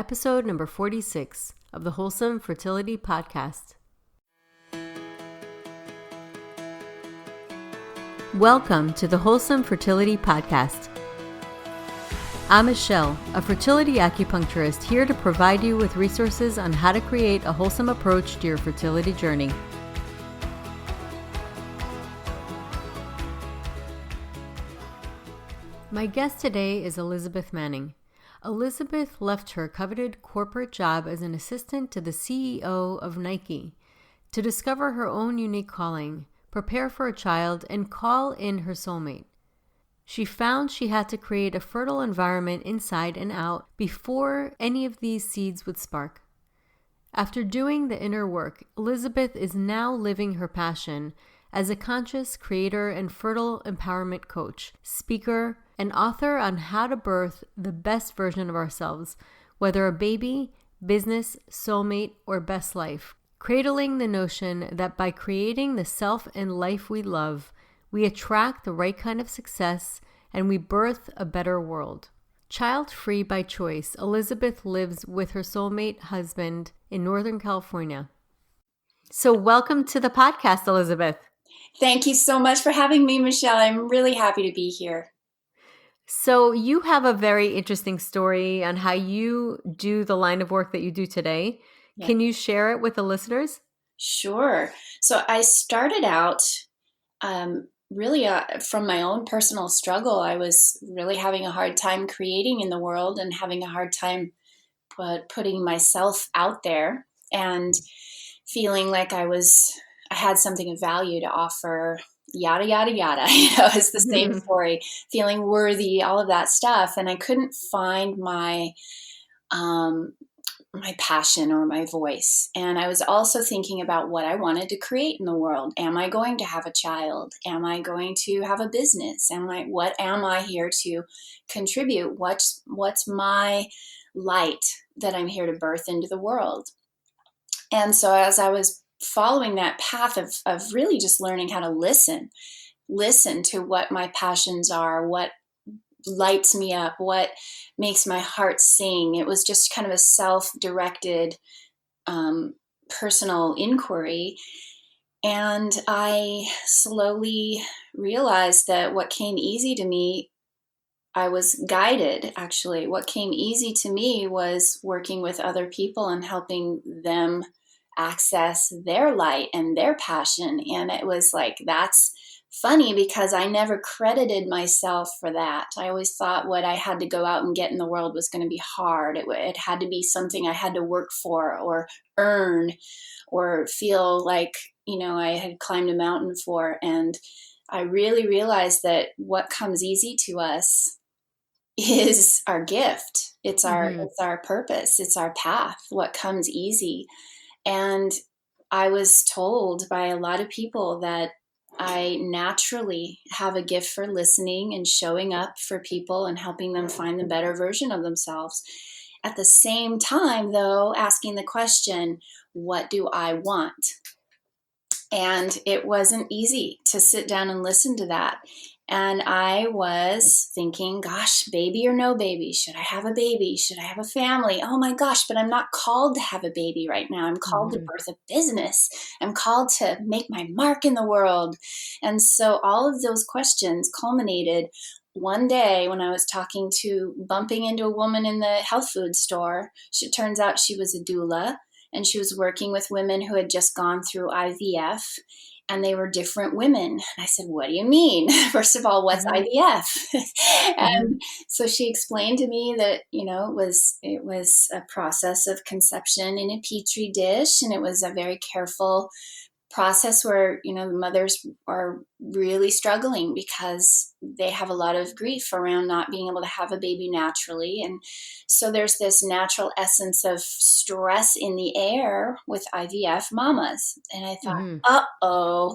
episode number 46 of the Wholesome Fertility Podcast. Welcome to the Wholesome Fertility Podcast. I'm Michelle, a fertility acupuncturist here to provide you with resources on how to create a wholesome approach to your fertility journey. My guest today is Elisabeth Manning. Elisabeth left her coveted corporate job as an assistant to the CEO of Nike to discover her own unique calling, prepare for a child, and call in her soulmate. She found she had to create a fertile environment inside and out before any of these seeds would spark. After doing the inner work, Elisabeth is now living her passion as a conscious creator and fertile empowerment coach, speaker, and author on how to birth the best version of ourselves, whether a baby, business, soulmate, or best life. Cradling the notion that by creating the self and life we love, we attract the right kind of success and we birth a better world. Childfree by choice, Elisabeth lives with her soulmate husband in Northern California. So welcome to the podcast, Elisabeth. Thank you so much for having me, Michelle. I'm really happy to be here. So you have a very interesting story on how you do the line of work that you do today. Yeah. Can you share it with the listeners? Sure. So I started out really from my own personal struggle. I was really having a hard time creating in the world and having a hard time putting myself out there and feeling like I had something of value to offer, yada, yada, yada. It's the same story, feeling worthy, all of that stuff. And I couldn't find my passion or my voice. And I was also thinking about what I wanted to create in the world. Am I going to have a child? Am I going to have a business? What am I here to contribute? What's my light that I'm here to birth into the world? And so as I was following that path of really just learning how to listen to what my passions are, what lights me up, what makes my heart sing. It was just kind of a self-directed personal inquiry. And I slowly realized that what came easy to me, I was guided, actually. What came easy to me was working with other people and helping them access their light and their passion. And it was like, that's funny because I never credited myself for that. I always thought what I had to go out and get in the world was going to be hard. It had to be something I had to work for or earn or feel like, I had climbed a mountain for. And I really realized that what comes easy to us is our gift. It's our purpose. It's our path. What comes easy. And I was told by a lot of people that I naturally have a gift for listening and showing up for people and helping them find the better version of themselves. At the same time, though, asking the question, what do I want? And it wasn't easy to sit down and listen to that. And I was thinking, gosh, baby or no baby? Should I have a baby? Should I have a family? Oh my gosh, but I'm not called to have a baby right now. I'm called to birth a business. I'm called to make my mark in the world. And so all of those questions culminated one day when I was bumping into a woman in the health food store. It turns out she was a doula, and she was working with women who had just gone through IVF. And they were different women. And I said, what do you mean? First of all, what's IVF? And so she explained to me that, it was a process of conception in a petri dish. And it was a very careful process where, the mothers are really struggling because they have a lot of grief around not being able to have a baby naturally. And so there's this natural essence of stress in the air with IVF mamas. And I thought,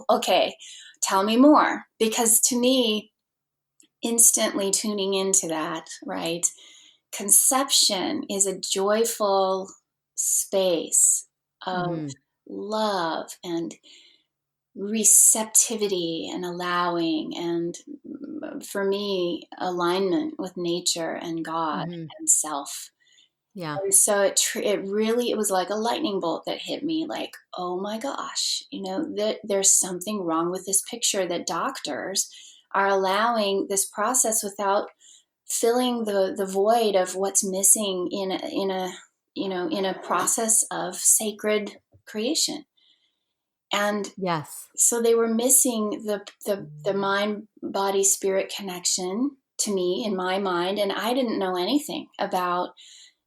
okay, tell me more. Because to me, instantly tuning into that, right? Conception is a joyful space of love and receptivity and allowing, and for me, alignment with nature and God and self. Yeah. And so it was like a lightning bolt that hit me, like, oh my gosh, that there's something wrong with this picture, that doctors are allowing this process without filling the void of what's missing in a process of sacred creation. And Yes. so they were missing the mind body spirit connection to me in my mind, and I didn't know anything about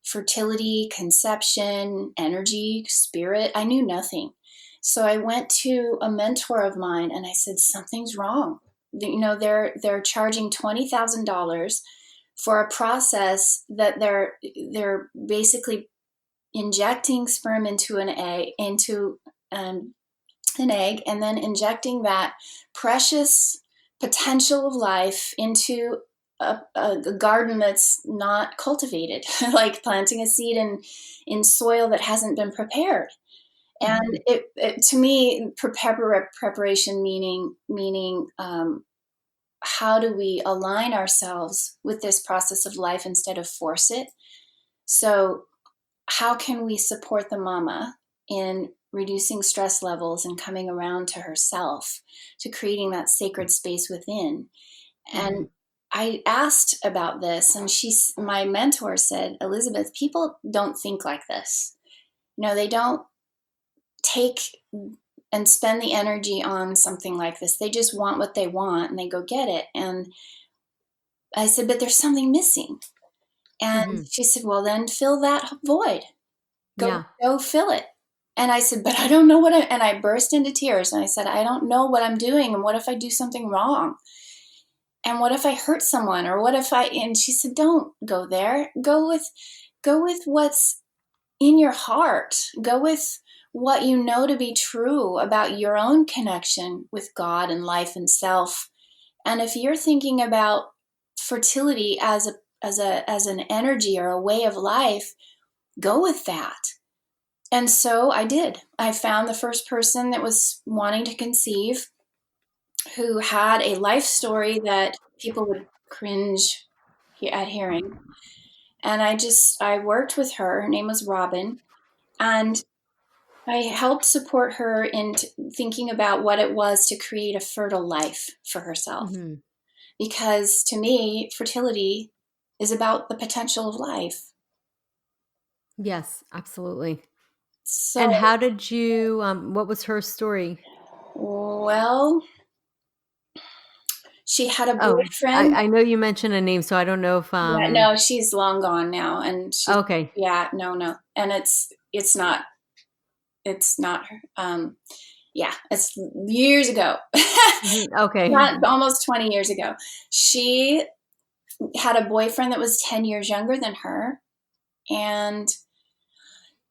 fertility, conception, energy, spirit. I knew nothing. So I went to a mentor of mine and I said, something's wrong. They're charging $20,000 for a process that they're basically injecting sperm into an egg, and then injecting that precious potential of life into a garden that's not cultivated, like planting a seed in soil that hasn't been prepared. And Mm-hmm. it to me, preparation meaning how do we align ourselves with this process of life instead of force it? So how can we support the mama in reducing stress levels and coming around to herself, to creating that sacred space within? Mm-hmm. And I asked about this, and my mentor said, Elisabeth, people don't think like this. They don't take and spend the energy on something like this. They just want what they want and they go get it. And I said, but there's something missing. And Mm-hmm. she said, well, then fill that void. Yeah. Go fill it. And I said, but I don't know and I burst into tears and I said, I don't know what I'm doing. And what if I do something wrong? And what if I hurt someone? Or what if and she said, don't go there. Go with what's in your heart. Go with what you know to be true about your own connection with God and life and self. And if you're thinking about fertility as an energy or a way of life, go with that. And so I did. I found the first person that was wanting to conceive, who had a life story that people would cringe at hearing. And I worked with her. Her name was Robin. And I helped support her in thinking about what it was to create a fertile life for herself. Mm-hmm. Because to me, fertility is about the potential of life. Yes, absolutely. So, And how did you, what was her story? well, she had a Oh, boyfriend. I know you mentioned a name, so I don't know if, Yeah, no, she's long gone now, and okay. yeah, no, and it's not her. Yeah, it's years ago, Mm-hmm. Okay. not almost 20 years ago. She had a boyfriend that was 10 years younger than her, and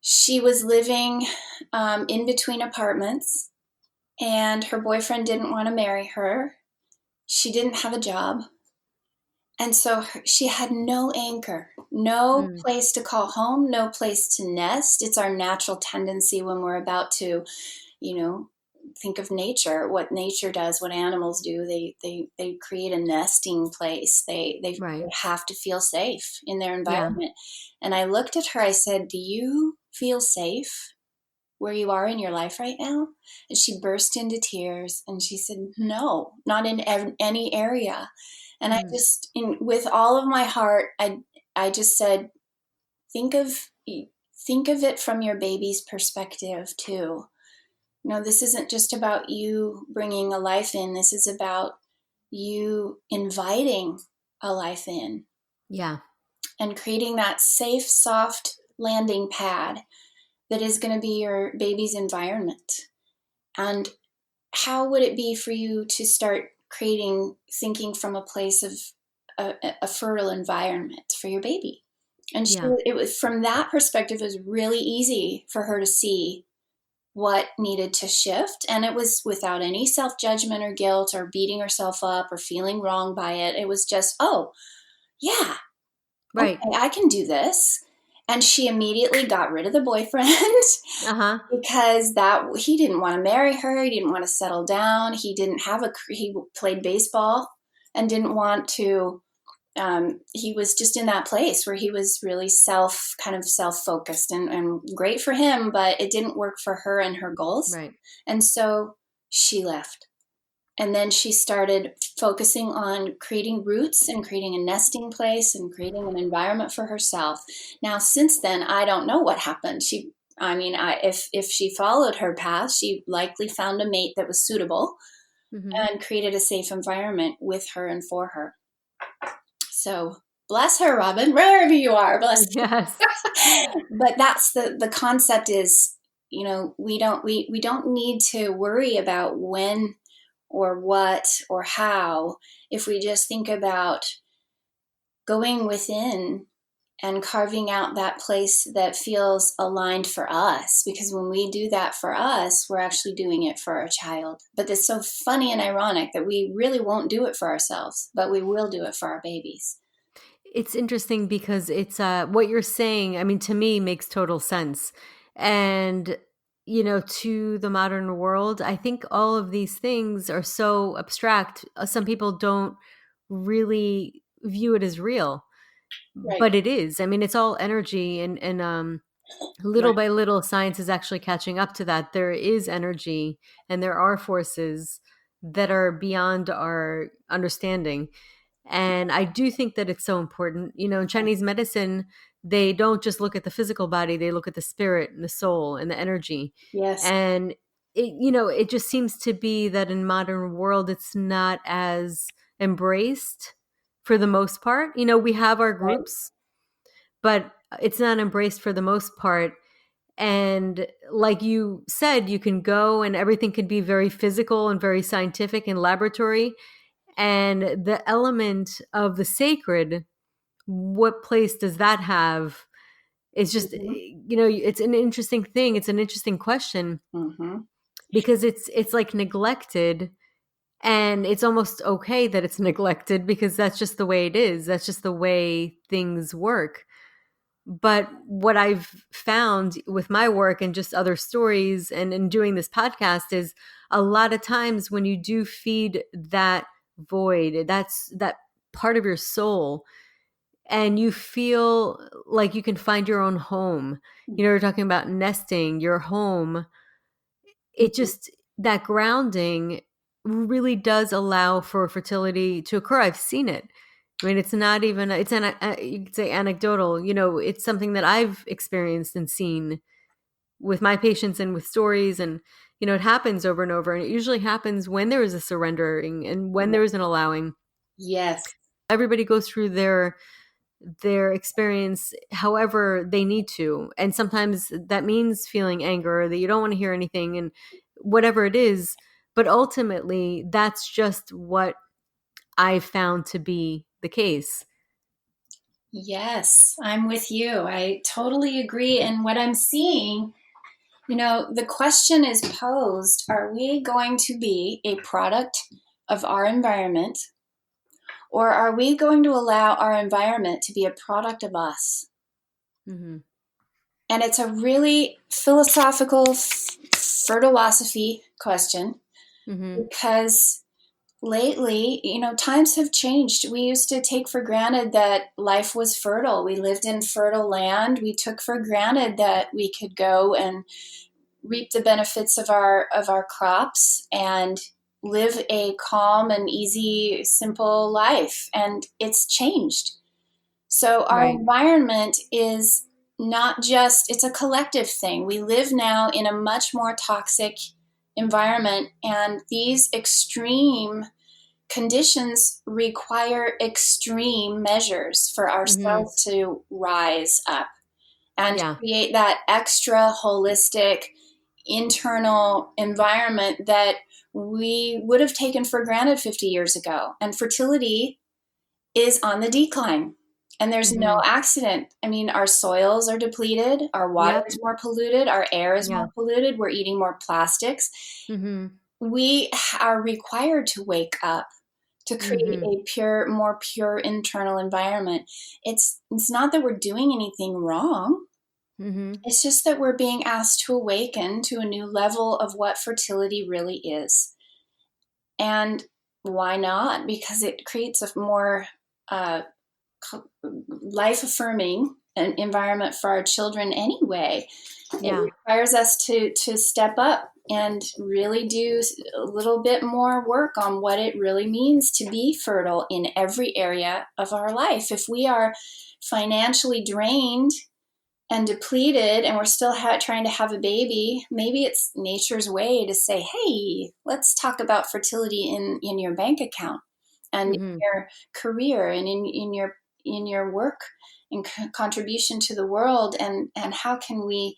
she was living in between apartments, and her boyfriend didn't want to marry her. She didn't have a job. And so she had no anchor, no Mm. place to call home, no place to nest. It's our natural tendency when we're about to, you know, think of nature, what nature does, what animals do. They create a nesting place. They Right. have to feel safe in their Yeah. environment. And I looked at her, I said, do you feel safe where you are in your life right now? And she burst into tears and she said, no, not in any area. And I Mm. just, with all of my heart, I just said, think of it from your baby's perspective too. This isn't just about you bringing a life in. This is about you inviting a life in Yeah. and creating that safe, soft landing pad that is going to be your baby's environment. And how would it be for you to start thinking from a place of a fertile environment for your baby? And Yeah. it was from that perspective, it was really easy for her to see what needed to shift. And it was without any self-judgment or guilt or beating herself up or feeling wrong by it. It was just, oh, yeah, Right. okay, I can do this. And she immediately got rid of the boyfriend Uh-huh. because he didn't want to marry her. He didn't want to settle down. He didn't have he played baseball and didn't want to he was just in that place where he was really kind of self-focused, and great for him, but it didn't work for her and her goals. Right. And so she left. And then she started focusing on creating roots and creating a nesting place and creating an environment for herself. Now, since then, I don't know what happened. If she followed her path, she likely found a mate that was suitable Mm-hmm. and created a safe environment with her and for her. So bless her, Robin, wherever you are, bless you. Yes. But that's the concept is, we don't need to worry about when or what or how, if we just think about going within and carving out that place that feels aligned for us. Because when we do that for us, we're actually doing it for our child. But it's so funny and ironic that we really won't do it for ourselves, but we will do it for our babies. It's interesting because it's what you're saying, I mean, to me makes total sense. And to the modern world, I think all of these things are so abstract. Some people don't really view it as real, Right. but it is. I mean, it's all energy, and little Right. by little, science is actually catching up to that. There is energy, and there are forces that are beyond our understanding. And I do think that it's so important. In Chinese medicine, they don't just look at the physical body, they look at the spirit and the soul and the energy. Yes. And it just seems to be that in modern world, it's not as embraced for the most part. We have our Right. groups, but it's not embraced for the most part. And like you said, you can go and everything can be very physical and very scientific and laboratory. And the element of the sacred, what place does that have? It's just, Mm-hmm. it's an interesting thing. It's an interesting question Mm-hmm. because it's like neglected, and it's almost okay that it's neglected because that's just the way it is. That's just the way things work. But what I've found with my work and just other stories and in doing this podcast is a lot of times when you do feed that void, that's that part of your soul, and you feel like you can find your own home. You're talking about nesting, your home. It Mm-hmm. just, that grounding really does allow for fertility to occur. I've seen it. I mean, it's not even, you could say anecdotal, it's something that I've experienced and seen with my patients and with stories. And, it happens over and over. And it usually happens when there is a surrendering and when there is an allowing. Yes. Everybody goes through their experience however they need to. And sometimes that means feeling anger, that you don't want to hear anything and whatever it is. But ultimately, that's just what I've found to be the case. Yes, I'm with you. I totally agree. And what I'm seeing, the question is posed, are we going to be a product of our environment, or are we going to allow our environment to be a product of us? Mm-hmm. And it's a really philosophical, fertilosophy question, Mm-hmm. because lately, times have changed. We used to take for granted that life was fertile. We lived in fertile land. We took for granted that we could go and reap the benefits of our crops and live a calm and easy, simple life. And it's changed. So our Right. environment is not just, it's a collective thing. We live now in a much more toxic environment, and these extreme conditions require extreme measures for Mm-hmm. ourselves to rise up and Yeah. create that extra holistic internal environment that we would have taken for granted 50 years ago. And fertility is on the decline. And there's no Mm-hmm. accident. I mean, our soils are depleted, our water Yep. is more polluted, our air is Yeah. more polluted, we're eating more plastics. Mm-hmm. We are required to wake up to create Mm-hmm. a more pure internal environment. It's not that we're doing anything wrong. Mm-hmm. It's just that we're being asked to awaken to a new level of what fertility really is. And why not? Because it creates a more life affirming an environment for our children anyway. It Yeah. requires us to step up and really do a little bit more work on what it really means to be fertile in every area of our life. If we are financially drained and depleted and we're still trying to have a baby, maybe it's nature's way to say, hey, let's talk about fertility in your bank account and in Mm-hmm. your career and in your work and contribution to the world, and how can we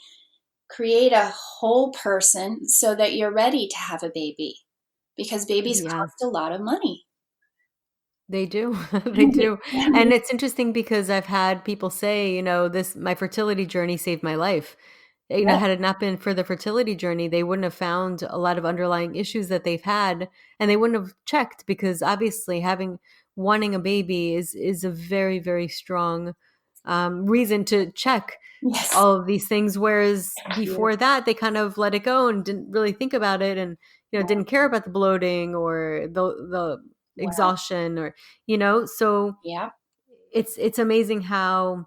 create a whole person so that you're ready to have a baby, because babies Yeah. cost a lot of money. They do. They do. And it's interesting because I've had people say, this my fertility journey saved my life. Yep. Had it not been for the fertility journey, they wouldn't have found a lot of underlying issues that they've had, and they wouldn't have checked, because obviously wanting a baby is a very, very strong reason to check Yes. all of these things. Whereas Yeah. before that, they kind of let it go and didn't really think about it, and didn't care about the bloating or the Wow. exhaustion, or so Yeah. it's amazing how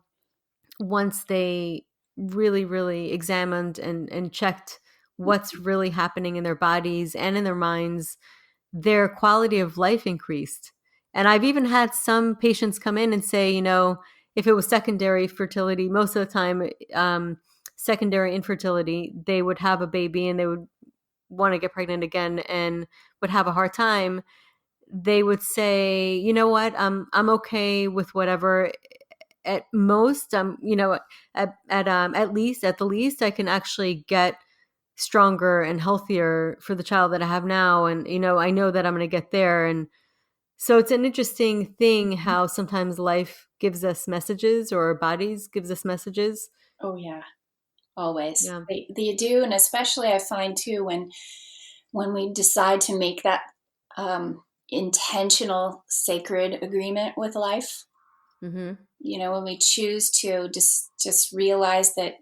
once they really, really examined and checked what's really happening in their bodies and in their minds, their quality of life increased. And I've even had some patients come in and say, if it was secondary fertility, most of the time, secondary infertility, they would have a baby and they would want to get pregnant again and would have a hard time. They would say, you know what, I'm okay with whatever. At most, at the least, I can actually get stronger and healthier for the child that I have now, and I know that I'm going to get there. And so it's an interesting thing how sometimes life gives us messages, or our bodies gives us messages. Oh yeah. Always. Yeah. They do, and especially I find too when we decide to make that intentional, sacred agreement with life. Mm-hmm. When we choose to just realize that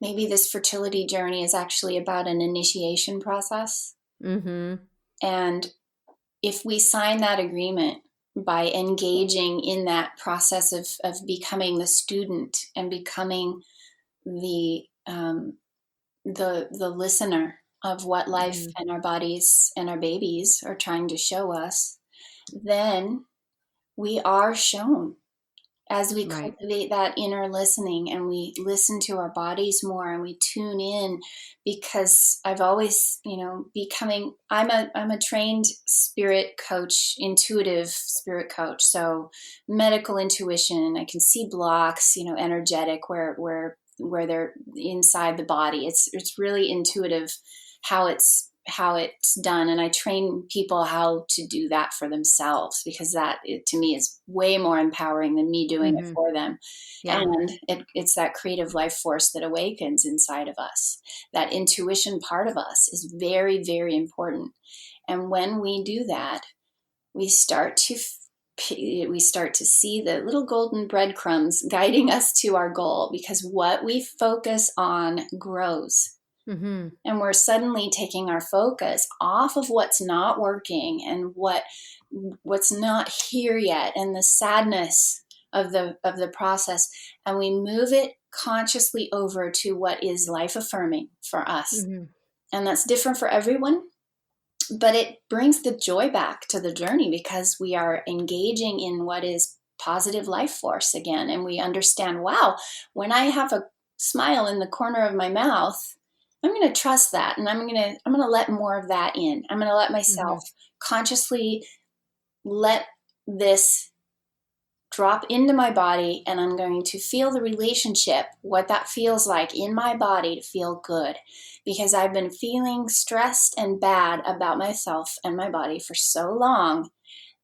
maybe this fertility journey is actually about an initiation process, Mm-hmm. and if we sign that agreement by engaging in that process of becoming the student and becoming the the listener of what life Mm-hmm. and our bodies and our babies are trying to show us, then we are shown as we Right. cultivate that inner listening and we listen to our bodies more and we tune in. Because I've always, becoming, I'm a trained spirit coach, intuitive spirit coach, so medical intuition, I can see blocks, energetic, where they're inside the body. It's really intuitive how it's done, and I train people how to do that for themselves, because to me is way more empowering than me doing it Mm-hmm. for them. Yeah. And it's that creative life force that awakens inside of us. That intuition part of us is very, very important, and when we do that, we start to see the little golden breadcrumbs guiding us to our goal, because what we focus on grows. Mm-hmm. And we're suddenly taking our focus off of what's not working and what's not here yet, and the sadness of the process, and we move it consciously over to what is life affirming for us. Mm-hmm. And that's different for everyone, but it brings the joy back to the journey, because we are engaging in what is positive life force again, and we understand, wow, when I have a smile in the corner of my mouth, I'm going to trust that, and I'm going to let more of that in. I'm going to let Mm-hmm. myself consciously let this drop into my body, and I'm going to feel the relationship, what that feels like in my body to feel good, because I've been feeling stressed and bad about myself and my body for so long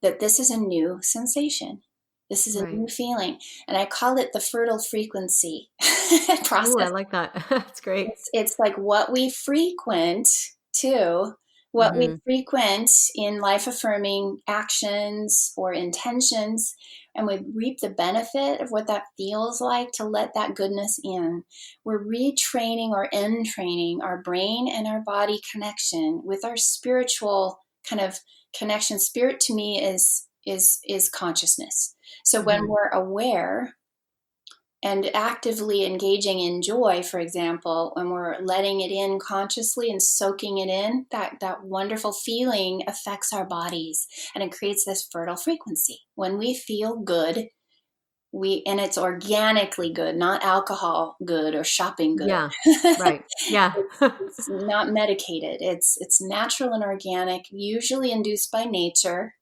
that this is a new sensation. This is a Right. new feeling, and I call it the fertile frequency Ooh, I process. like that. That's great. It's like what we frequent too, what we Mm-hmm. frequent in life affirming actions or intentions, and we reap the benefit of what that feels like to let that goodness in. We're retraining or entraining our brain and our body connection with our spiritual kind of connection. Spirit to me is consciousness. So when Mm-hmm. we're aware and actively engaging in joy, for example, when we're letting it in consciously and soaking it in, that wonderful feeling affects our bodies, and it creates this fertile frequency. When we feel good, and it's organically good, not alcohol good or shopping good. Yeah. Right. Yeah. It's not medicated. It's natural and organic, usually induced by nature,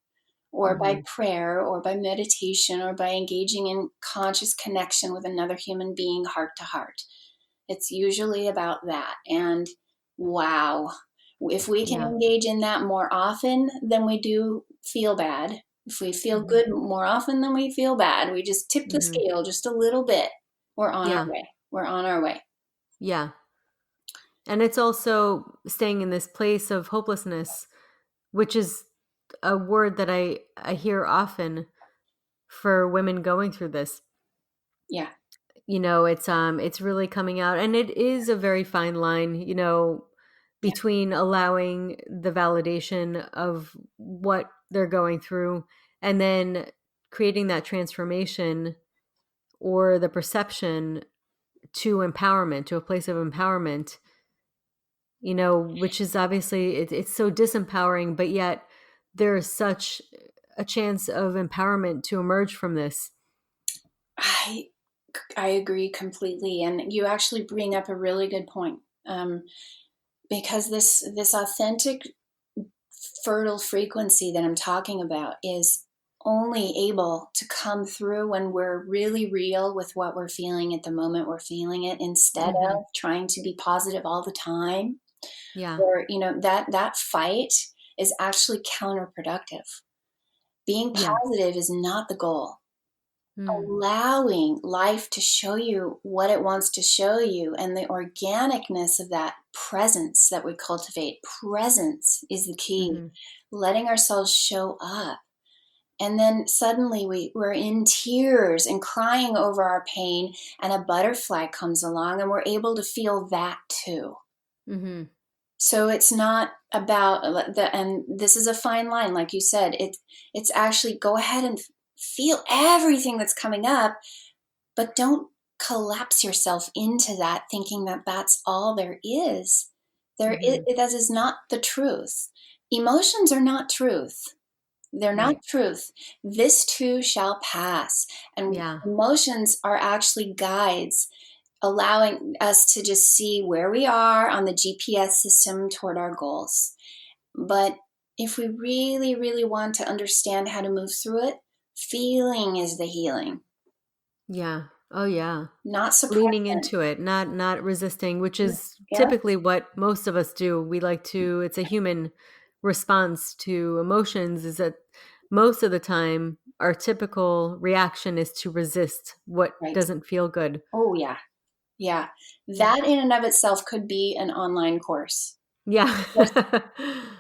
or by Mm-hmm. prayer, or by meditation, or by engaging in conscious connection with another human being, heart to heart. It's usually about that. And wow, if we can Yeah. engage in that more often than we do feel bad, if we feel Mm-hmm. good more often than we feel bad, we just tip the Mm-hmm. scale just a little bit, we're on our Yeah. way. We're on our way. Yeah. And it's also staying in this place of hopelessness, which is a word that I hear often for women going through this. Yeah. It's really coming out, and it is a very fine line, Yeah. between allowing the validation of what they're going through and then creating that transformation or the perception to empowerment, to a place of empowerment, which is obviously it's so disempowering, but yet there's such a chance of empowerment to emerge from this. I I agree completely, and you actually bring up a really good point, because this authentic, fertile frequency that I'm talking about is only able to come through when we're really real with what we're feeling at the moment we're feeling it, instead Hmm. of trying to be positive all the time. Yeah. Or that fight is actually counterproductive. Being Yeah. positive is not the goal. Mm. Allowing life to show you what it wants to show you, and the organicness of that presence that we cultivate. Presence is the key. Hmm. Letting ourselves show up. And then suddenly we're in tears and crying over our pain, and a butterfly comes along, and we're able to feel that too. Hmm. So it's not about and this is a fine line, like you said. It's actually, go ahead and feel everything that's coming up, but don't collapse yourself into that, thinking that that's all there is. Hmm. That is not the truth. Emotions are not truth. They're not Right. truth. This too shall pass. And Yeah. emotions are actually guides, allowing us to just see where we are on the GPS system toward our goals. But if we really, really want to understand how to move through it, feeling is the healing, Yeah. Oh yeah. not Leaning suppression. into it, not resisting, which is Yeah, typically what most of us do. We like to it's a human response to emotions is that most of the time our typical reaction is to resist what right. doesn't feel good. Oh, yeah. Yeah. That in and of itself could be an online course. Yeah. Just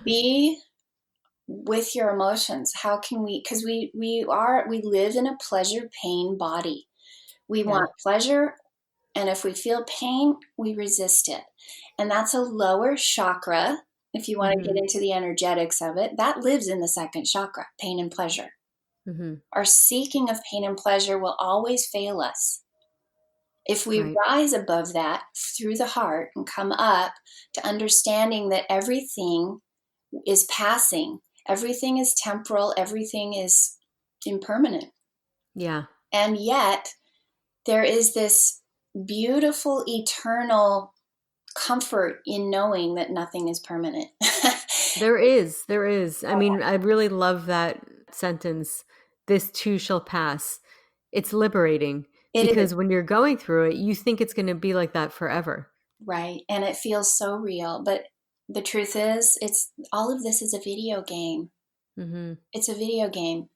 be with your emotions. How can we, because we live in a pleasure pain body. We Yeah. want pleasure, and if we feel pain, we resist it. And that's a lower chakra. If you want to get Mhm. into the energetics of it, that lives in the second chakra, pain and pleasure. Mhm. Our seeking of pain and pleasure will always fail us. If we Right. rise above that through the heart and come up to understanding that everything is passing, everything is temporal, everything is impermanent. Yeah. And yet, there is this beautiful, eternal comfort in knowing that nothing is permanent. There is. There is. I mean, I really love that sentence. This too shall pass. It's liberating It is, because when you're going through it, you think it's going to be like that forever. right? And it feels so real. But the truth is, it's all of this is a video game. Mhm. It's a video game.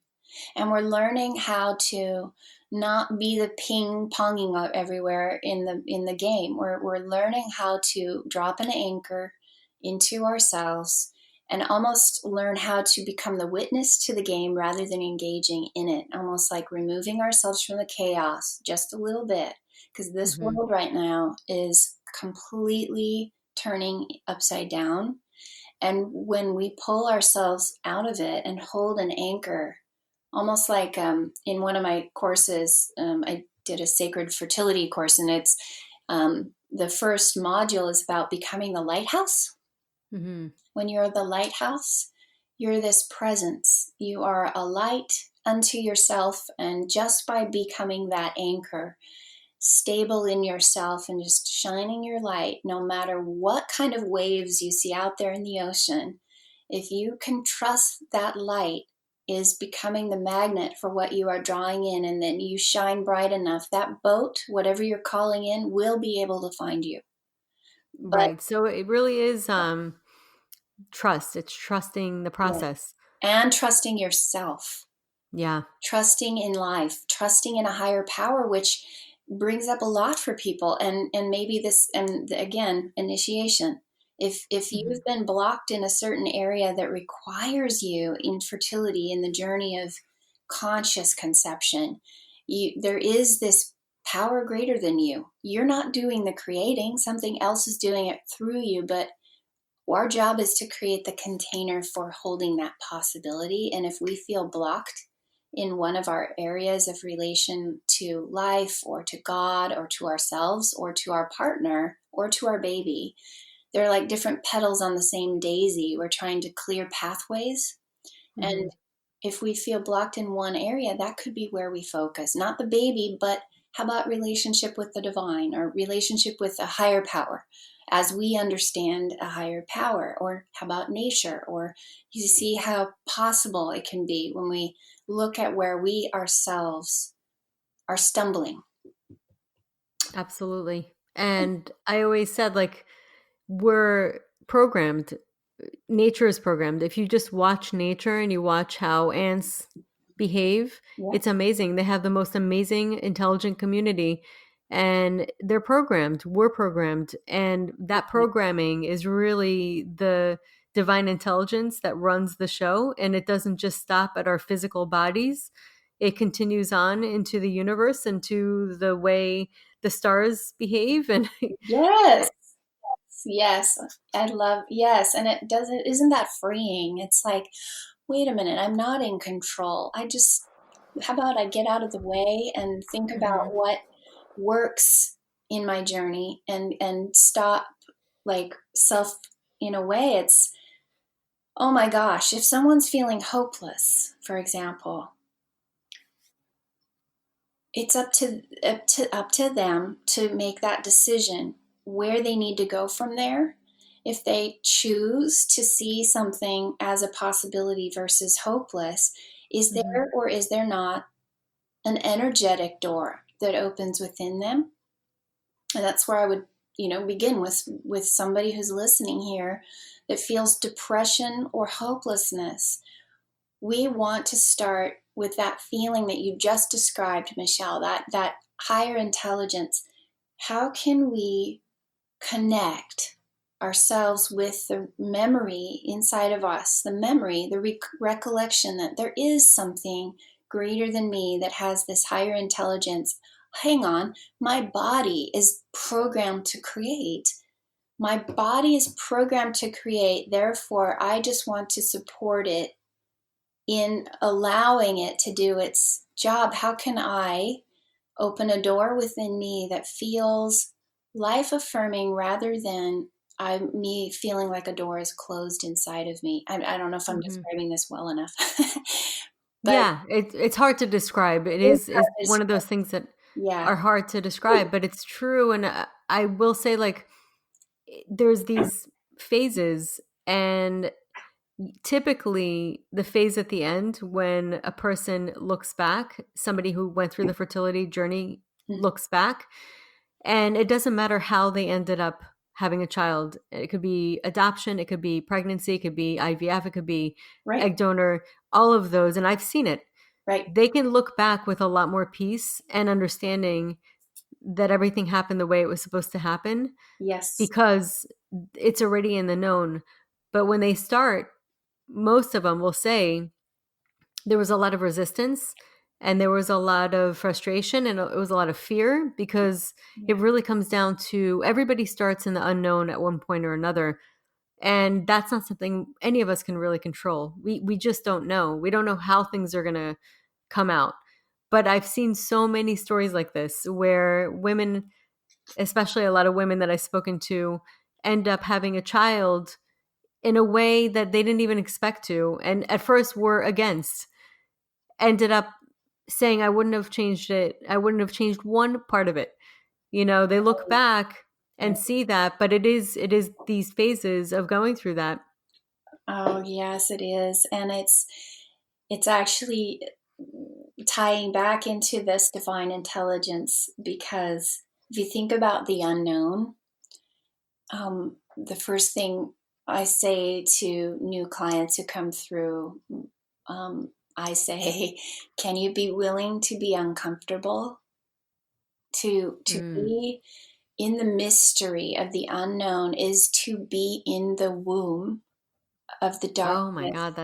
And we're learning how to not be the ping ponging everywhere in the game. We're learning how to drop an anchor into ourselves and almost learn how to become the witness to the game rather than engaging in it, almost like removing ourselves from the chaos just a little bit, because this Mhm. world right now is completely turning upside down. And when we pull ourselves out of it and hold an anchor almost like in one of my courses, I did a sacred fertility course, and it's the first module is about becoming the lighthouse. Mm-hmm. When you're the lighthouse, you're this presence. You are a light unto yourself, and just by becoming that anchor, stable in yourself and just shining your light, no matter what kind of waves you see out there in the ocean, if you can trust that light is becoming the magnet for what you are drawing in, and then you shine bright enough, that boat, whatever you're calling in, will be able to find you. But Right. So it really is trust. It's trusting the yeah, process. and trusting yourself, Yeah. trusting in life, trusting in a higher power, which brings up a lot for people. And maybe this, and again, initiation. If Mm-hmm. you've been blocked in a certain area that requires you infertility in the journey of conscious conception, there is this power greater than you. You're not doing the creating, something else is doing it through you, but our job is to create the container for holding that possibility. And if we feel blocked in one of our areas of relation to life or to God or to ourselves or to our partner or to our baby, they're like different petals on the same daisy. We're trying to clear pathways. Mm-hmm. And if we feel blocked in one area, that could be where we focus. Not the baby, but how about relationship with the divine or relationship with a higher power as we understand a higher power? Or how about nature? Or you see how possible it can be when we look at where we ourselves are stumbling. Absolutely. And I always said, like, we're programmed. Nature is programmed. If you just watch nature and you watch how ants behave, Yeah. it's amazing. They have the most amazing, intelligent community, and they're programmed. We're programmed. And that programming is really the divine intelligence that runs the show. And it doesn't just stop at our physical bodies, it continues on into the universe, into the way the stars behave. And Yes. Yes. I love, yes. And it doesn't, isn't that freeing? It's like, wait a minute, I'm not in control. I just, how about I get out of the way and think about Mhm. what works in my journey, and stop like self, in a way it's, oh my gosh, if someone's feeling hopeless, for example, it's up to them to make that decision where they need to go from there. If they choose to see something as a possibility versus hopeless, is Mhm. there or is there not an energetic door that opens within them? And that's where I would, begin with somebody who's listening here that feels depression or hopelessness. We want to start with that feeling that you just described, Michelle, that higher intelligence. How can we connect ourselves with the memory inside of us, the memory, the recollection that there is something greater than me that has this higher intelligence? Hang on, my body is programmed to create. My body is programmed to create, therefore, I just want to support it in allowing it to do its job. How can I open a door within me that feels life affirming rather than me feeling like a door is closed inside of me? I don't know if I'm Mhm. describing this well enough, but Yeah, it's hard to describe. It it's is hard to one of those describe. things that Yeah, are hard to describe, but it's true. And I will say, like, there's these phases, and typically the phase at the end when a person looks back, somebody who went through the fertility journey looks back, and it doesn't matter how they ended up having a child. It could be adoption, it could be pregnancy, it could be IVF, it could be right, egg donor, all of those. And I've seen it. right. They can look back with a lot more peace and understanding that everything happened the way it was supposed to happen Yes, because it's already in the known. But when they start, most of them will say there was a lot of resistance and there was a lot of frustration and it was a lot of fear because it yeah, really comes down to everybody starts in the unknown at one point or another. And that's not something any of us can really control. We just don't know. We don't know how things are going to come out. But I've seen so many stories like this where women, especially a lot of women that I've spoken to, end up having a child in a way that they didn't even expect to, and at first were against, ended up saying, I wouldn't have changed it. I wouldn't have changed one part of it. They look back and see that, but it is these phases of going through that. Oh, yes, it is. And it's actually tying back into this divine intelligence, because if you think about the unknown, the first thing I say to new clients who come through, I say, can you be willing to be uncomfortable? To Mm. be in the mystery of the unknown is to be in the womb of the Oh my darkness. God,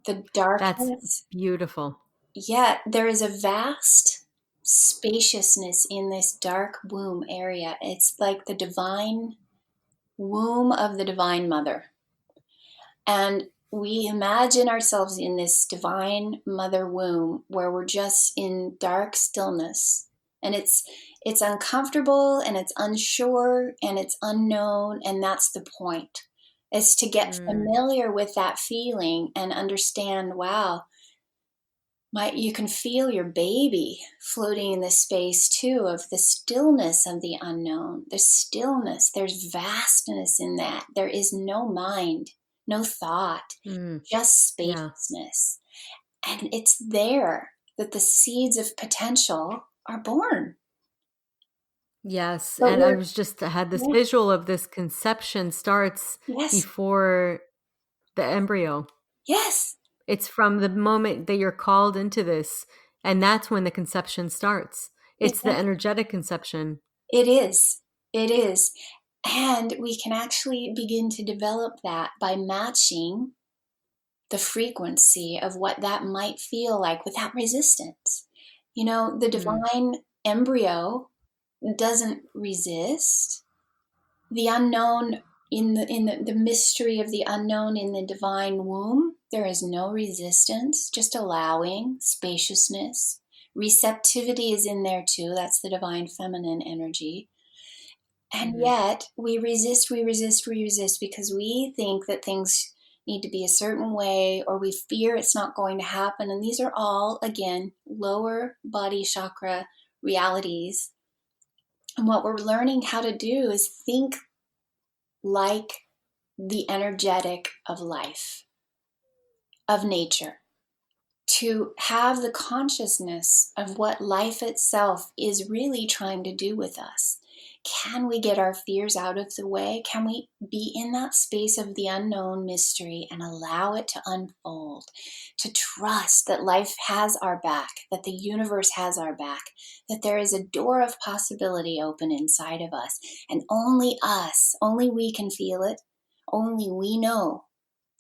The that's darkness, beautiful. yet there is a vast spaciousness in this dark womb area. It's like the divine womb of the divine mother. And we imagine ourselves in this divine mother womb where we're just in dark stillness. And it's uncomfortable and it's unsure and it's unknown, and that's the point. Is to get Mm. familiar with that feeling and understand, wow, you can feel your baby floating in this space too, of the stillness of the unknown, the stillness. There's vastness in that. There is no mind, no thought, Mm. just Yeah. spaciousness. And it's there that the seeds of potential are born. Yes. But And we're, I had this yeah, visual of this conception starts yes, before the embryo. yes, It's from the moment that you're called into this, and that's when the conception starts. It's the exactly. energetic conception. It is. It is. And we can actually begin to develop that by matching the frequency of what that might feel like without resistance. The Mm. divine embryo doesn't resist. The unknown, in the mystery of the unknown in the divine womb, there is no resistance, just allowing spaciousness. Receptivity is in there too. That's the divine feminine energy. And Hmm. yet we resist, we resist, we resist, because we think that things need to be a certain way, or we fear it's not going to happen. And these are all, again, lower body chakra realities. And what we're learning how to do is think like the energetic of life, of nature, to have the consciousness of what life itself is really trying to do with us. Can we get our fears out of the way? Can we be in that space of the unknown mystery and allow it to unfold? To trust that life has our back, that the universe has our back, that there is a door of possibility open inside of us, and only us, only we can feel it, only we know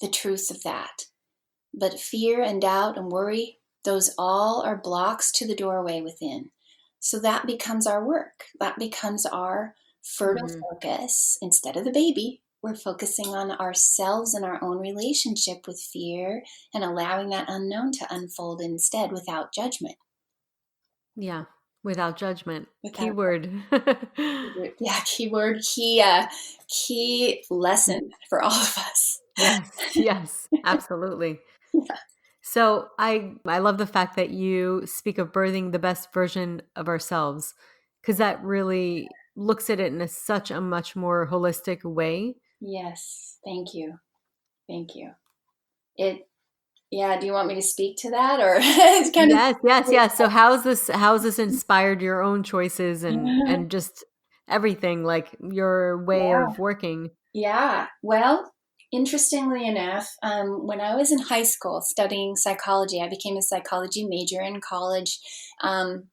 the truth of that. But fear and doubt and worry, those all are blocks to the doorway within. So that becomes our work. That becomes our fertile Hmm. focus. Instead of the baby, we're focusing on ourselves and our own relationship with fear, and allowing that unknown to unfold instead, without judgment. Yeah. Without judgment. Without Keyword. yeah, key lesson for all of us. Yes. Yes. Absolutely. So I love the fact that you speak of birthing the best version of ourselves, because that really looks at it in such a much more holistic way. Yes, thank you. Thank you. It Yeah, do you want me to speak to that, or it's kind of Yes, yes, yes. So how has this inspired your own choices and just everything, like your way yeah, of working? yeah. Well, interestingly enough, when I was in high school studying psychology, I became a psychology major in college. Um,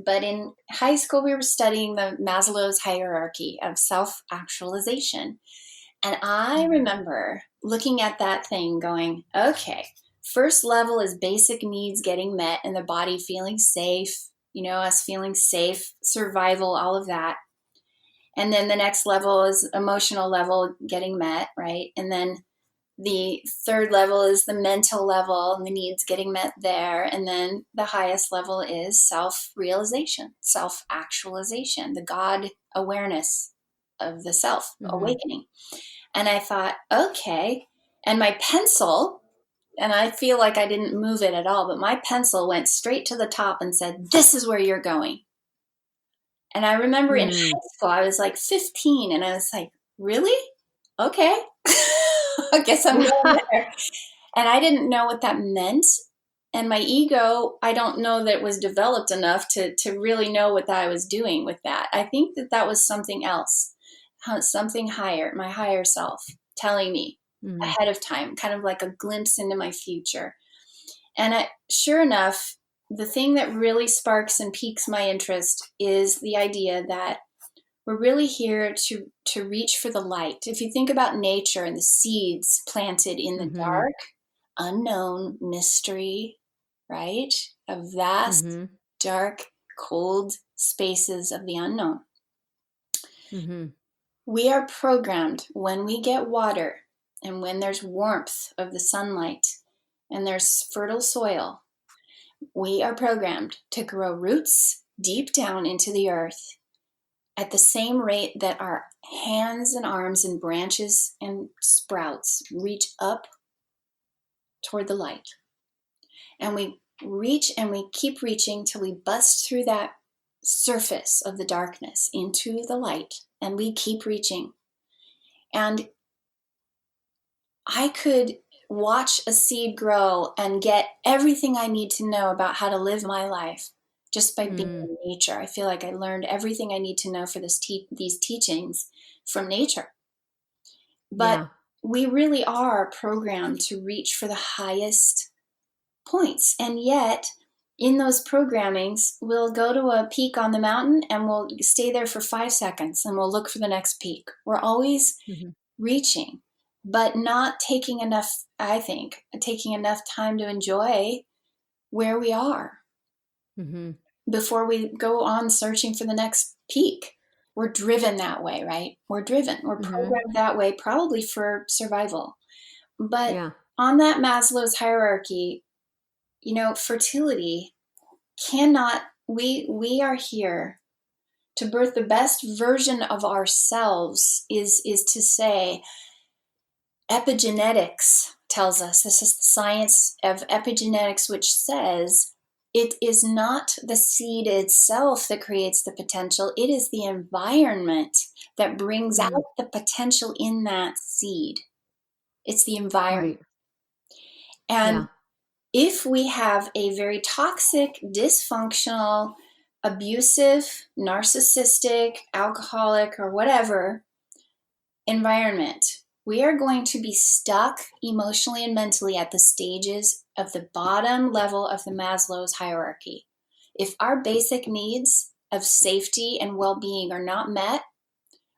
but in high school, we were studying the Maslow's hierarchy of self-actualization. And I Mm. remember looking at that thing going, okay, first level is basic needs getting met and the body feeling safe, us feeling safe, survival, all of that. And then the next level is emotional level getting met, right? And then The third level is the mental level and the needs getting met there. And then the highest level is self-realization, self-actualization, the God awareness of the self awakening. And I thought, okay. And my pencil, and I feel like I didn't move it at all, but my pencil went straight to the top and said, this is where you're going. And I remember in high school, I was like 15, and I was like, really? Okay. I guess I'm going there. And I didn't know what that meant. And my ego, I don't know that it was developed enough to really know what I was doing with that. I think that that was something else, something higher, my higher self telling me ahead of time, kind of like a glimpse into my future. And sure enough, the thing that really sparks and piques my interest is the idea that we're really here to reach for the light. If you think about nature and the seeds planted in the dark, unknown mystery, right? Of vast, dark, cold spaces of the unknown. We are programmed when we get water and when there's warmth of the sunlight and there's fertile soil, we are programmed to grow roots deep down into the earth at the same rate that our hands and arms and branches and sprouts reach up toward the light. And we reach and we keep reaching till we bust through that surface of the darkness into the light, and we keep reaching. And I could watch a seed grow and get everything I need to know about how to live my life just by being in nature. I feel like I learned everything I need to know for these teachings from nature. But we really are programmed to reach for the highest points. And yet, in those programmings, we'll go to a peak on the mountain and we'll stay there for 5 seconds and we'll look for the next peak. We're always reaching, but not taking enough, I think, taking enough time to enjoy where we are before we go on searching for the next peak. We're driven that way, right? We're driven. We're programmed that way, probably for survival. But on that Maslow's hierarchy, fertility cannot, we are here to birth the best version of ourselves is to say, epigenetics tells us, this is the science of epigenetics, which says it is not the seed itself that creates the potential. It is the environment that brings out the potential in that seed. It's the environment. And if we have a very toxic, dysfunctional, abusive, narcissistic, alcoholic, or whatever environment, we are going to be stuck emotionally and mentally at the stages of the bottom level of the Maslow's hierarchy. If our basic needs of safety and well-being are not met,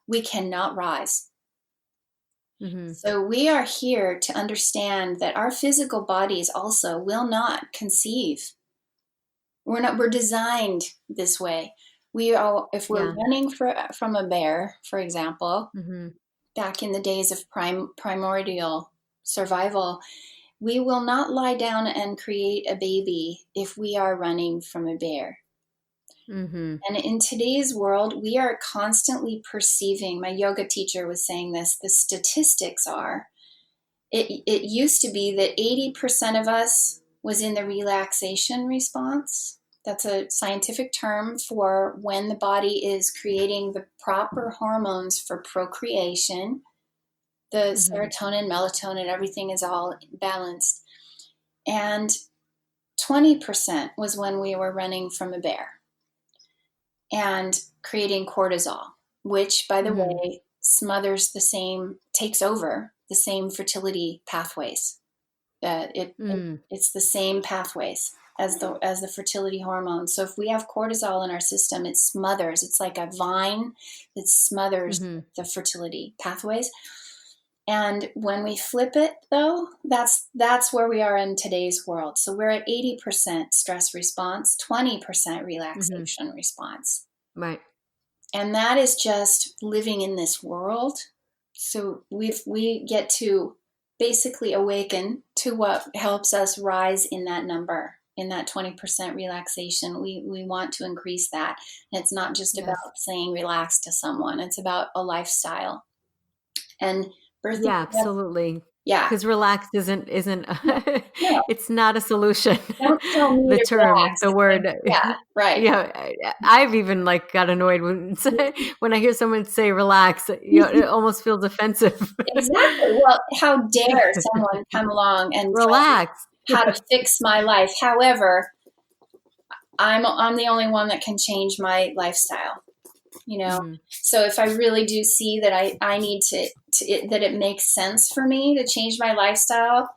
we cannot rise. So we are here to understand that our physical bodies also will not conceive. We're designed this way. If we're running from a bear, for example, back in the days of primordial survival, we will not lie down and create a baby if we are running from a bear. And in today's world, we are constantly perceiving, my yoga teacher was saying this, the statistics are, it used to be that 80% of us was in the relaxation response. That's a scientific term for when the body is creating the proper hormones for procreation. The serotonin, melatonin, everything is all balanced. And 20% was when we were running from a bear and creating cortisol, which, by the way, takes over the same fertility pathways. It's the same pathways as the fertility hormones. So if we have cortisol in our system, it smothers. It's like a vine that smothers the fertility pathways. And when we flip it, though, that's where we are in today's world. So we're at 80% stress response, 20% relaxation response. Right. And that is just living in this world. So we get to basically awaken to what helps us rise in that number, in that 20% relaxation. We want to increase that. And it's not just Yes. about saying relax to someone, it's about a lifestyle. And birthing, Yeah, absolutely. yeah. Because relaxed isn't No, it's not a solution. don't tell me The to term, relax. the word. Yeah, right. Yeah, I've even like got annoyed when when I hear someone say relax, it almost feels offensive. Exactly. Well, how dare someone come along and tell me Relax. how to fix my life? However, I'm the only one that can change my lifestyle, you know? Mhm. So if I really do see that I need that it makes sense for me to change my lifestyle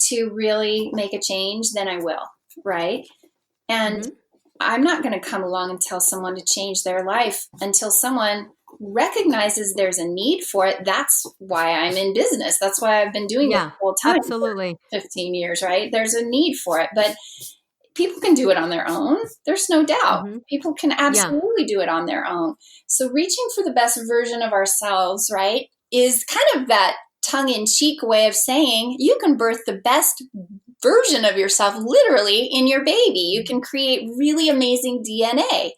to really make a change, then I will, right? And Mhm. I'm not going to come along and tell someone to change their life until someone recognizes there's a need for it. That's why I'm in business. That's why I've been doing this Yeah, the whole time for absolutely. 15 years, right? There's a need for it, but people can do it on their own. There's no doubt. Mhm. People can Yeah. absolutely do it on their own. So reaching for the best version of ourselves, right, is kind of that tongue in cheek way of saying you can birth the best version of yourself literally in your baby. You can create really amazing DNA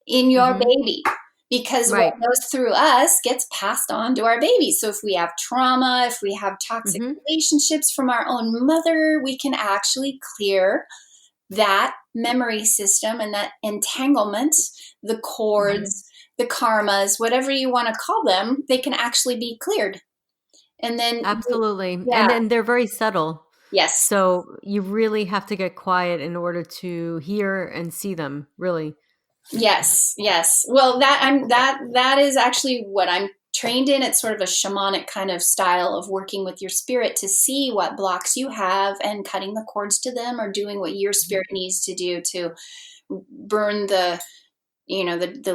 in your Mhm. baby because what Right. goes through us gets passed on to our baby. So if we have trauma, if we have toxic Mhm. relationships from our own mother, we can actually clear that memory system and that entanglement, the Mhm. cords, the karmas, whatever you want to call them, they can actually be cleared. And then, Absolutely. And yeah, then they're very subtle. yes, So you really have to get quiet in order to hear and see them, really. yes, yes. Well, that is actually what I'm trained in. It's sort of a shamanic kind of style of working with your spirit to see what blocks you have and cutting the cords to them or doing what your Mhm. spirit needs to do to burn the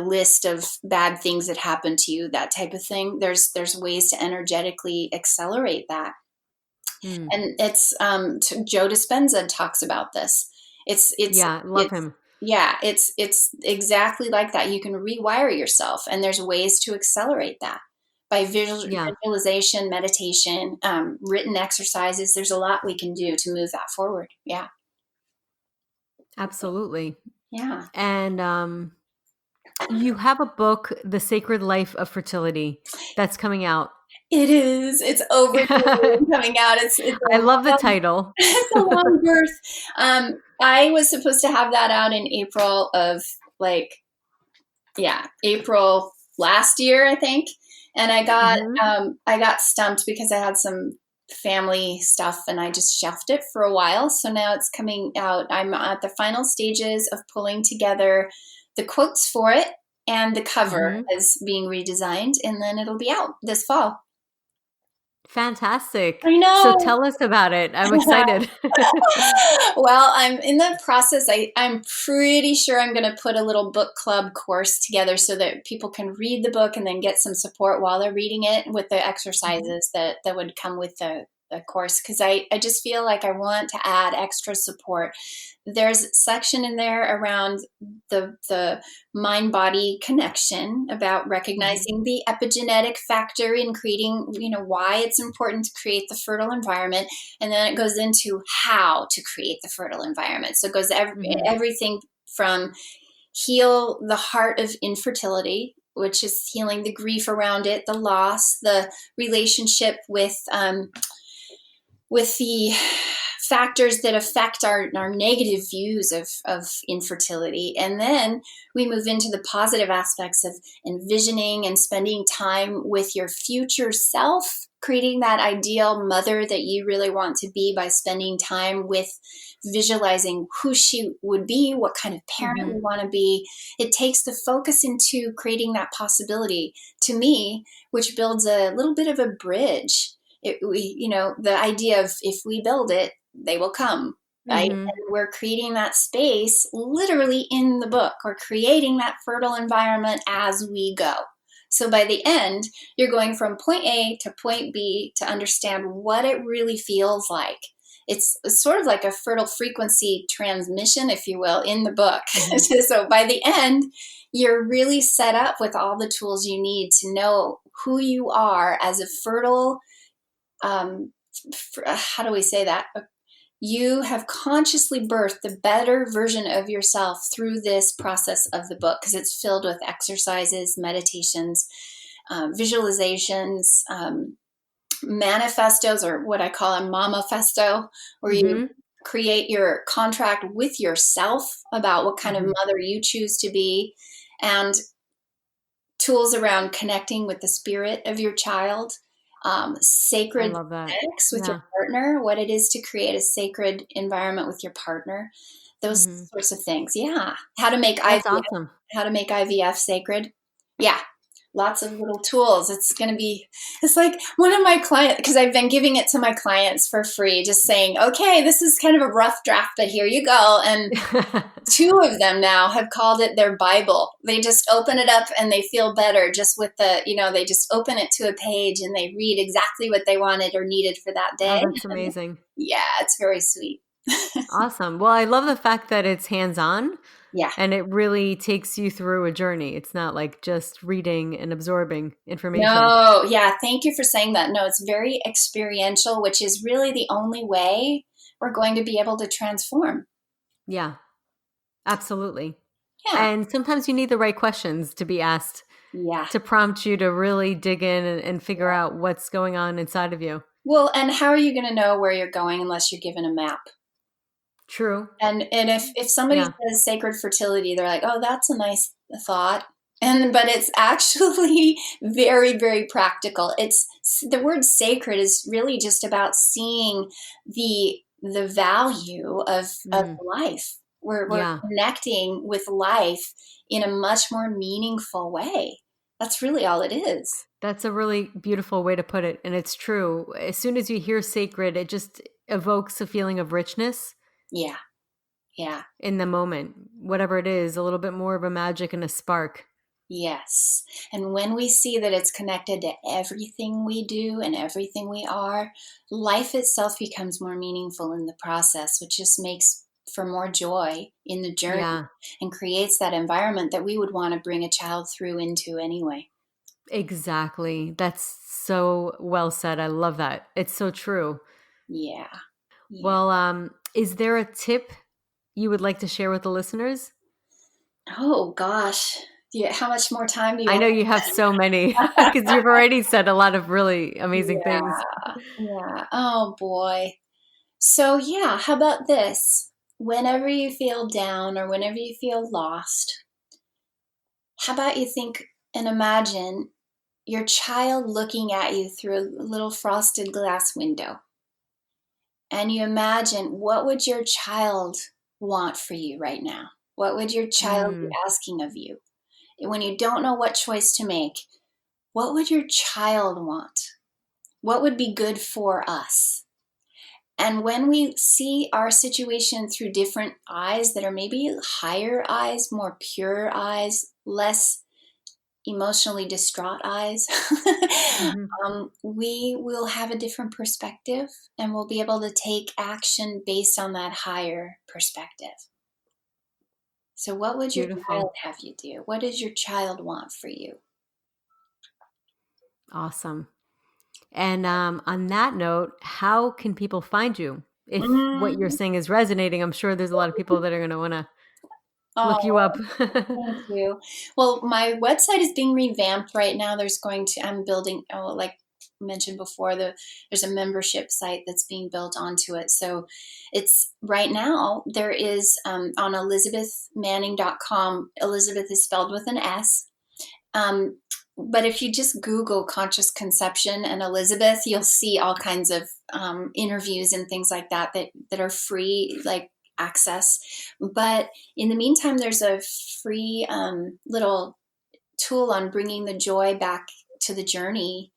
list of bad things that happen to you, that type of thing. There's ways to energetically accelerate that. Mm. And it's Joe Dispenza talks about this. Yeah, love It's him. yeah, it's exactly like that. You can rewire yourself, and there's ways to accelerate that by Yeah, visualization, meditation, written exercises. There's a lot we can do to move that forward. Yeah, absolutely. yeah. And you have a book, The Sacred Life of Fertility, that's coming out. It is. It's overdue I and coming out. It's a love the long, title. it's a long birth. I was supposed to have that out in April of like, yeah, April last year, I think. And Mhm. I got stumped because I had some family stuff and I just shelved it for a while. So now it's coming out. I'm at the final stages of pulling together the quotes for it, and the cover Mhm. is being redesigned, and then it'll be out this fall. Fantastic. I So know. tell us about it. I'm excited. Well, I'm in the process. I'm pretty sure I'm going to put a little book club course together so that people can read the book and then get some support while they're reading it with the Mhm. exercises that would come with the course. Because I just feel like I want to add extra support. There's a section in there around the mind body connection about Mhm. recognizing the epigenetic factor in creating, why it's important to create the fertile environment, and then it goes into how to create the fertile environment. So it goes Mhm. everything from heal the heart of infertility, which is healing the grief around it, the loss, the relationship with the factors that affect our negative views of infertility. And then we move into the positive aspects of envisioning and spending time with your future self, creating that ideal mother that you really want to be by spending time with visualizing who she would be, what kind of parent we Mhm. want to be. It takes the focus into creating that possibility, to me, which builds a little bit of a bridge. The idea of if we build it, they will come, right? Mhm. And we're creating that space literally in the book. We're creating that fertile environment as we go. So by the end, you're going from point A to point B to understand what it really feels like. It's sort of like a fertile frequency transmission, if you will, in the book. Mhm. So by the end, you're really set up with all the tools you need to know who you are as a fertile how do we say that? You have consciously birthed the better version of yourself through this process of the book, because it's filled with exercises, meditations, visualizations, manifestos, or what I call a mamafesto, where you Mm-hmm. create your contract with yourself about what kind of Mm-hmm. mother you choose to be, and tools around connecting with the spirit of your child, I sacred love that. sex with your Yeah. partner, what it is to create a sacred environment with your partner, those Mm-hmm. sorts of things. Yeah. How to make That's IVF, awesome. how to make IVF sacred. Yeah. Lots of little tools. It's going to be, it's like one of my clients, because I've been giving it to my clients for free, just saying, okay, this is kind of a rough draft, but here you go. And two of them now have called it their Bible. They just open it up and they feel better just with they just open it to a page and they read exactly what they wanted or needed for that Oh, day. that's amazing. Yeah, it's very sweet. Awesome. Well, I love the fact that it's hands-on Yeah. and it really takes you through a journey. It's not like just reading and absorbing information. No, yeah, thank you for saying that. No, it's very experiential, which is really the only way we're going to be able to transform. Yeah, absolutely. Yeah. And sometimes you need the right questions to be asked Yeah. to prompt you to really dig in and figure out what's going on inside of you. Well, and how are you going to know where you're going unless you're given a map? True. And if somebody Yeah. says sacred fertility, they're like, oh, that's a nice thought. But it's actually very, very practical. It's the word sacred is really just about seeing the value of Mm. life. We're Yeah. connecting with life in a much more meaningful way. That's really all it is. That's a really beautiful way to put it. And it's true. As soon as you hear sacred, it just evokes a feeling of richness Yeah, yeah. in the moment, whatever it is, a little bit more of a magic and a spark. Yes. And when we see that it's connected to everything we do and everything we are, life itself becomes more meaningful in the process, which just makes for more joy in the journey Yeah, and creates that environment that we would want to bring a child through into anyway. exactly. That's so well said. I love that. It's so true. Yeah. Yeah. Well, is there a tip you would like to share with the listeners? Oh gosh. Yeah. How much more time do you I want? know you have so many because you've already said a lot of really amazing things. Yeah. Yeah. Oh boy. So, yeah, how about this? Whenever you feel down or whenever you feel lost, how about you think and imagine your child looking at you through a little frosted glass window? And you imagine, what would your child want for you right now? What would your child be Mm, asking of you? When you don't know what choice to make, what would your child want? What would be good for us? And when we see our situation through different eyes that are maybe higher eyes, more pure eyes, less emotionally distraught eyes, mhm. we will have a different perspective and we'll be able to take action based on that higher perspective. So, what would your Beautiful. child have you do? What does your child want for you? Awesome. And on that note, how can people find you? If what you're Mm. saying is resonating, I'm sure there's a lot of people that are going to want to look you Oh, up. thank you. Well, my website is being revamped right now. I'm building, like mentioned before, there's a membership site that's being built onto it. So it's right now, there is on ElisabethManning.com. Elizabeth is spelled with an S. Um, but if you just Google conscious conception and Elisabeth, you'll see all kinds of interviews and things like that are free, like access. But in the meantime, there's a free little tool on bringing the joy back to the journey.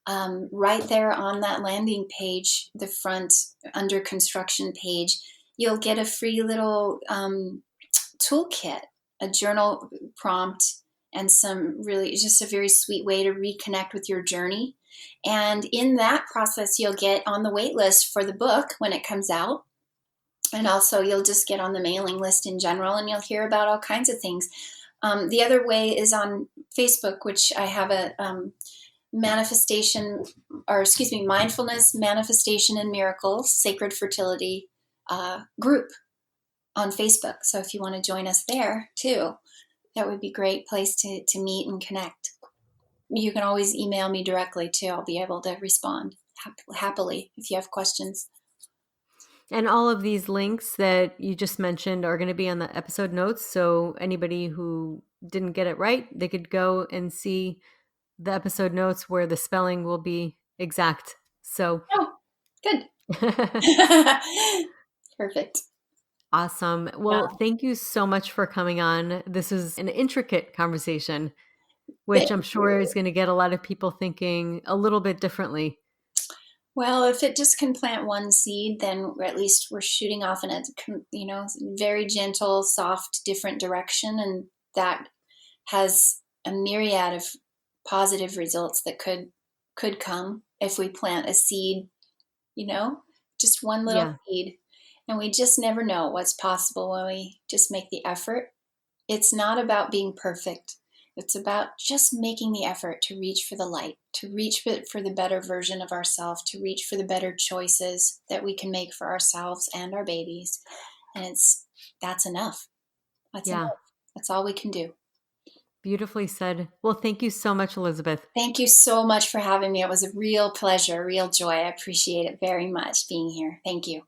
Right there on that landing page, the front under construction page, you'll get a free little toolkit, a journal prompt, and some really just a very sweet way to reconnect with your journey. And in that process, you'll get on the wait list for the book when it comes out. And also, you'll just get on the mailing list in general and you'll hear about all kinds of things. The other way is on Facebook, which I have a mindfulness, manifestation, and miracles, sacred fertility group on Facebook. So if you want to join us there too, that would be a great place to meet and connect. You can always email me directly too. I'll be able to respond happily if you have questions. And all of these links that you just mentioned are going to be on the episode notes. So anybody who didn't get it right, they could go and see the episode notes where the spelling will be exact. So, good. Perfect. Awesome. Well, Thank you so much for coming on. This is an intricate conversation, which I'm sure is going to get a lot of people thinking a little bit differently. Well, if it just can plant one seed, then at least we're shooting off in a, very gentle, soft, different direction. And that has a myriad of positive results that could come if we plant a seed, just one little seed. And we just never know what's possible when we just make the effort. It's not about being perfect. It's about just making the effort to reach for the light, to reach for the better version of ourselves, to reach for the better choices that we can make for ourselves and our babies. And that's enough. That's enough. That's all we can do. Beautifully said. Well, thank you so much, Elisabeth. Thank you so much for having me. It was a real pleasure, real joy. I appreciate it very much being here. Thank you.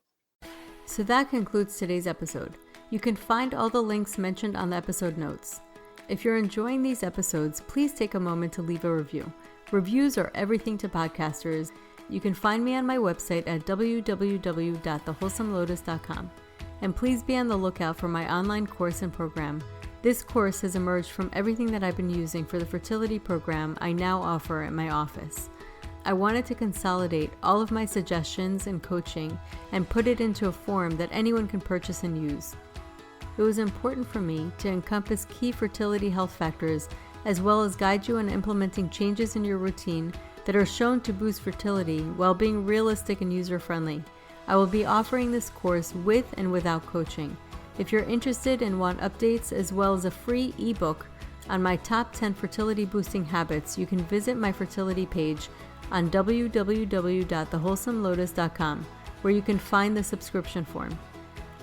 So that concludes today's episode. You can find all the links mentioned on the episode notes. If you're enjoying these episodes, please take a moment to leave a review. Reviews are everything to podcasters. You can find me on my website at www.thewholesomelotus.com. And please be on the lookout for my online course and program. This course has emerged from everything that I've been using for the fertility program I now offer at my office. I wanted to consolidate all of my suggestions and coaching and put it into a form that anyone can purchase and use. It was important for me to encompass key fertility health factors as well as guide you in implementing changes in your routine that are shown to boost fertility while being realistic and user-friendly. I will be offering this course with and without coaching. If you're interested and want updates as well as a free ebook on my top 10 fertility boosting habits, you can visit my fertility page on www.thewholesomelotus.com, where you can find the subscription form.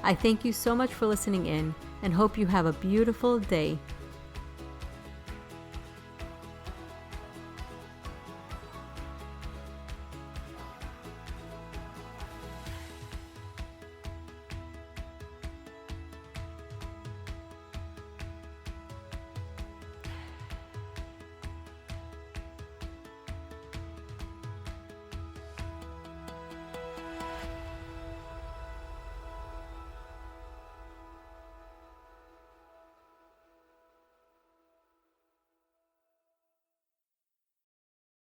I thank you so much for listening in and hope you have a beautiful day.